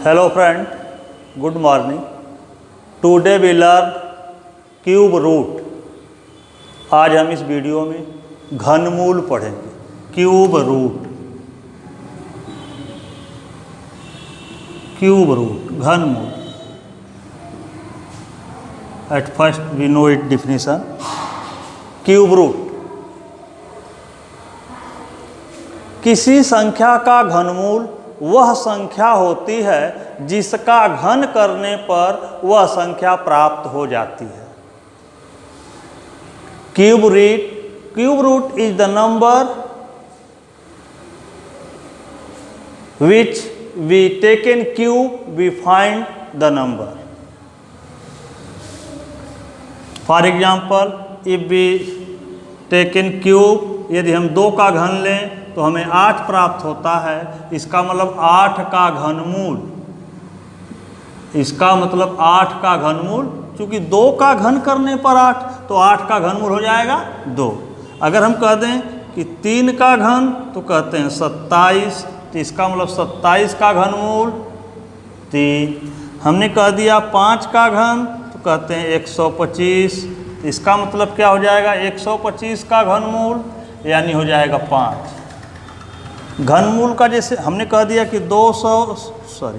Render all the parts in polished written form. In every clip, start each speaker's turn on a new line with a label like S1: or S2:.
S1: Hello friend, good morning. Today we learn cube root. आज हम इस वीडियो में घनमूल पढ़ेंगे। क्यूब रूट, घनमूल। At first we know its definition. Cube root किसी संख्या का घनमूल वह संख्या होती है जिसका घन करने पर वह संख्या प्राप्त हो जाती है। Cube root is the number which we take in cube we find the number. For example, if we take in cube, यदि हम 2 का घन लें तो हमें 8 प्राप्त होता है। इसका मतलब 8 का घनमूल, चूंकि 2 का घन करने पर 8, तो 8 का घनमूल हो जाएगा 2। अगर हम कह दें कि 3 का घन तो कहते हैं 27, तो इसका मतलब 27 का घनमूल 3। हमने कह दिया 5 का घन तो कहते हैं 125, इसका मतलब क्या हो जाएगा 125 का घनमूल यानी हो जाएगा 5। घनमूल का जैसे हमने कह दिया कि 216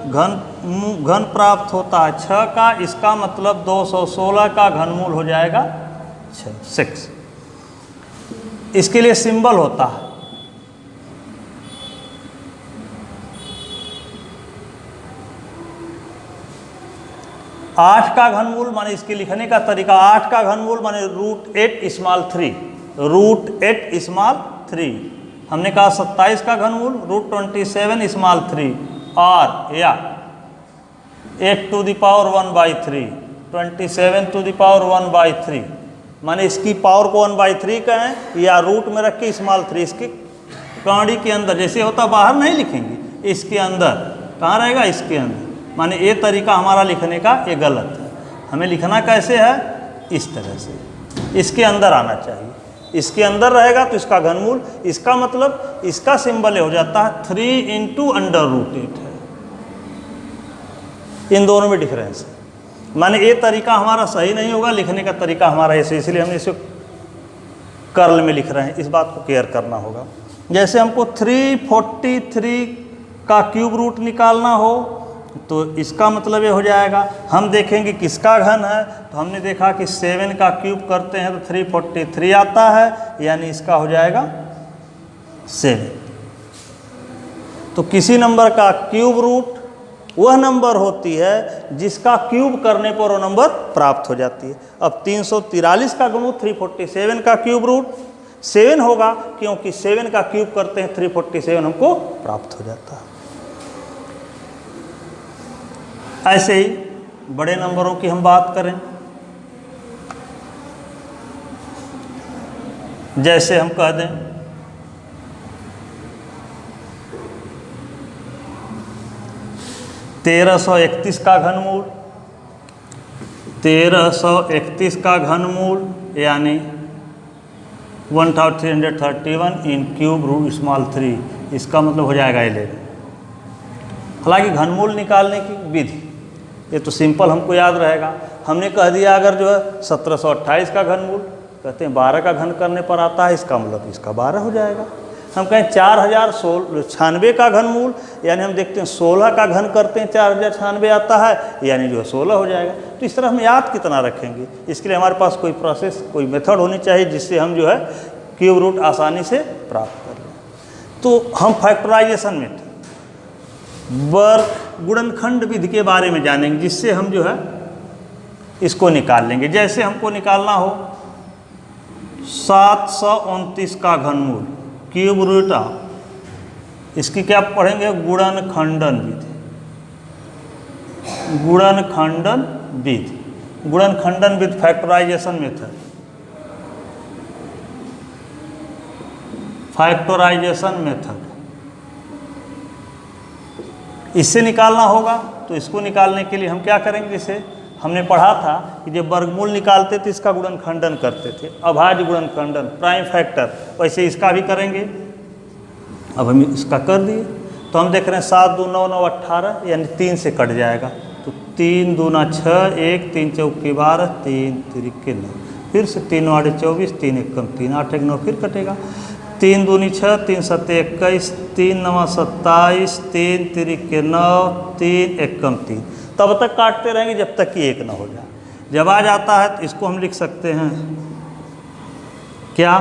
S1: घन प्राप्त होता है 6 का, इसका मतलब 216 का घनमूल हो जाएगा 6। इसके लिए सिंबल होता है आठ का घनमूल, माने इसके लिखने का तरीका 8 का घनमूल माने √8 3। हमने कहा 27 का घनमूल √27 और या 8 to the power 1/3, 27 to the power 1/3, माने इसकी पावर को 1/3 कहें या रूट में रख के (3) इसके कौड़ी के अंदर, जैसे होता बाहर नहीं लिखेंगे, इसके अंदर कहाँ रहेगा, इसके अंदर। माने ये तरीका हमारा लिखने का ये गलत है। हमें लिखना कैसे है, इस तरह से, इसके अंदर आना चाहिए। इसके अंदर रहेगा तो इसका घनमूल, इसका मतलब इसका सिंबल हो जाता है 3 × √8 है। इन दोनों में डिफरेंस है। माने ये तरीका हमारा सही नहीं होगा, लिखने का तरीका हमारा ऐसे, इसलिए हम इसे कर्ल में लिख रहे हैं। इस बात को केयर करना होगा। जैसे हमको 343 का क्यूब रूट निकालना हो तो इसका मतलब ये हो जाएगा, हम देखेंगे किसका घन है, तो हमने देखा कि 7 का क्यूब करते हैं तो 343 आता है, यानी इसका हो जाएगा 7। तो किसी नंबर का क्यूब रूट वह नंबर होती है जिसका क्यूब करने पर वो नंबर प्राप्त हो जाती है। अब 343 का घनमूल 347 का क्यूब रूट 7 होगा, क्योंकि 7 का क्यूब करते हैं 347 हमको प्राप्त हो जाता है। ऐसे ही बड़े नंबरों की हम बात करें, जैसे हम कह दें 1331 का घनमूल, 1331 का घनमूल यानी 1331 इन क्यूब √3, इसका मतलब हो जाएगा 11। हालांकि घनमूल निकालने की विधि ये तो सिंपल हमको याद रहेगा। हमने कह दिया अगर जो है 1728 का घनमूल, कहते हैं 12 का घन करने पर आता है, इसका मतलब इसका 12 हो जाएगा। हम कहें 4096 का घनमूल, यानी हम देखते हैं 16 का घन करते हैं 4096 आता है, यानी जो है 16 हो जाएगा। तो इस तरह हम याद कितना रखेंगे, इसके लिए हमारे पास कोई प्रोसेस, कोई मेथड होनी चाहिए जिससे हम जो है क्यूब रूट आसानी से प्राप्त कर लें। तो हम फैक्टराइजेशन मेथड, वर्ग गुणनखंड विधि के बारे में जानेंगे, जिससे हम जो है इसको निकाल लेंगे। जैसे हमको निकालना हो 729 का घनमूल क्यूब रूट, इसकी क्या पढ़ेंगे, गुणनखंडन विधि। गुणनखंडन विधि फैक्टराइजेशन मेथड, इससे निकालना होगा। तो इसको निकालने के लिए हम क्या करेंगे, जैसे हमने पढ़ा था कि जब वर्गमूल निकालते थे इसका गुणनखंडन करते थे, अभाज्य गुणनखंडन, प्राइम फैक्टर, वैसे इसका भी करेंगे। अब हम इसका कर दिए, तो हम देख रहे हैं 7 दूना 9 9 18, यानी 3 से कट जाएगा। तो 3 दूना 6, 1 3 चौके 12, 3 तिरिके 9, फिर से 3 8 24, 3 1 3 8 1 9, फिर कटेगा। 3 दूनी 6, 3 7 21, 3 9 27, 3 तिरिके 9, 3 1 3। तब तक काटते रहेंगे जब तक कि 1 ना हो जाए। जब आ जाता है तो इसको हम लिख सकते हैं क्या,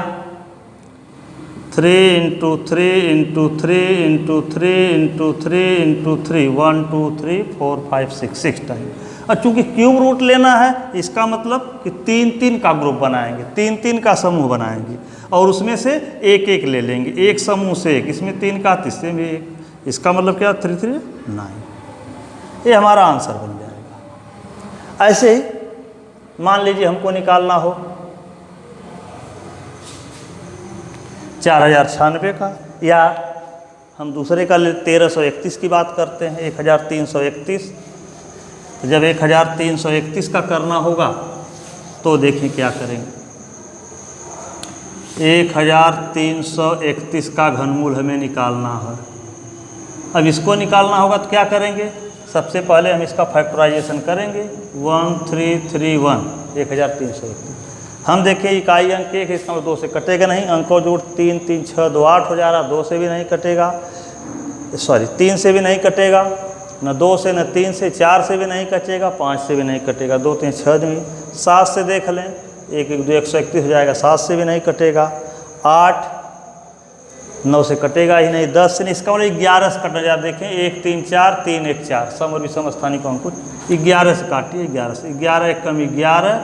S1: 3 into 3 into 3 into 3 into 3 into 3, 1 2 3 4 5 6 time. और चूंकि क्यूब रूट लेना है, इसका मतलब कि 3 3 का ग्रुप बनाएंगे, 3 3 का समूह बनाएंगे, और उसमें से एक एक ले लेंगे, एक समूह से एक, इसमें 3 का, तीसरे में 1, इसका मतलब क्या, 3 3 9। ये हमारा आंसर बन जाएगा। ऐसे ही मान लीजिए हमको निकालना हो 4096 का, या हम दूसरे का 1331 की बात करते हैं, 1331। तो जब 1331 का करना होगा तो देखिए क्या करेंगे। 1331 का घनमूल हमें निकालना है। अब इसको निकालना होगा तो क्या करेंगे, सबसे पहले हम इसका फैक्टराइजेशन करेंगे। 1331, 1331। हम देखिए इकाई अंक 1 है, इसका मतलब 2 से कटेगा नहीं। अंकों जोड़ 3 3 6 2 8 हो जा रहा, 2 से भी नहीं कटेगा, सॉरी 3 से भी नहीं कटेगा, न 2 से न 3 से, 4 से भी नहीं कटेगा, 5 से भी नहीं कटेगा, 2 3 6 में, 7 से देख लें, 1 1 2 131 हो जाएगा, 7 से भी नहीं कटेगा, 8 9 से कटेगा ही नहीं, 10 से नहीं, इसका मतलब 11 से कट जाए। देखें 1 3 4 3 1 4, सम और विषम स्थानीय को अंकुश 11 से काटिए, 11 से, 11 1 कम 11,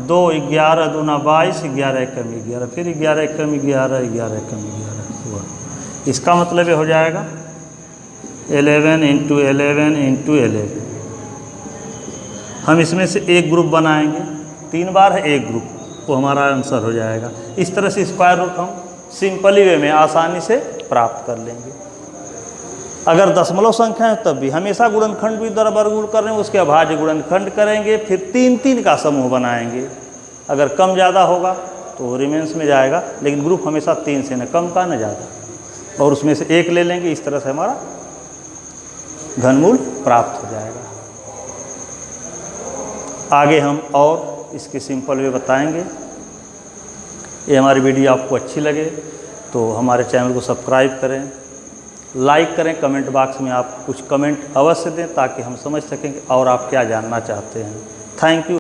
S1: 2 11 दूना 22, 11 1 कम 11, फिर 11 1 कम 11, 11 1 कम 11। इसका मतलब ये हो जाएगा 11 इंटू 11 इंटू 11। हम इसमें से एक ग्रुप बनाएंगे, 3 बार है एक ग्रुप, वो हमारा आंसर हो जाएगा। इस तरह से स्क्वायर रूट हम सिंपली वे में आसानी से प्राप्त कर लेंगे। अगर दशमलव संख्या है तब भी हमेशा गुणनखंड भी द्वारा वर्गमूल कर रहे हैं, उसके अभाज्य गुणनखंड करेंगे, फिर 3 3 का समूह बनाएंगे। अगर कम ज़्यादा होगा तो रिमेंस में जाएगा, लेकिन ग्रुप हमेशा 3 से, न कम का न ज़्यादा, और उसमें से एक ले लेंगे। इस तरह से हमारा घनमूल प्राप्त हो जाएगा। आगे हम और इसके सिंपल वे बताएंगे। ये हमारी वीडियो आपको अच्छी लगे तो हमारे चैनल को सब्सक्राइब करें, लाइक करें, कमेंट बॉक्स में आप कुछ कमेंट अवश्य दें ताकि हम समझ सकें कि और आप क्या जानना चाहते हैं। Thank you.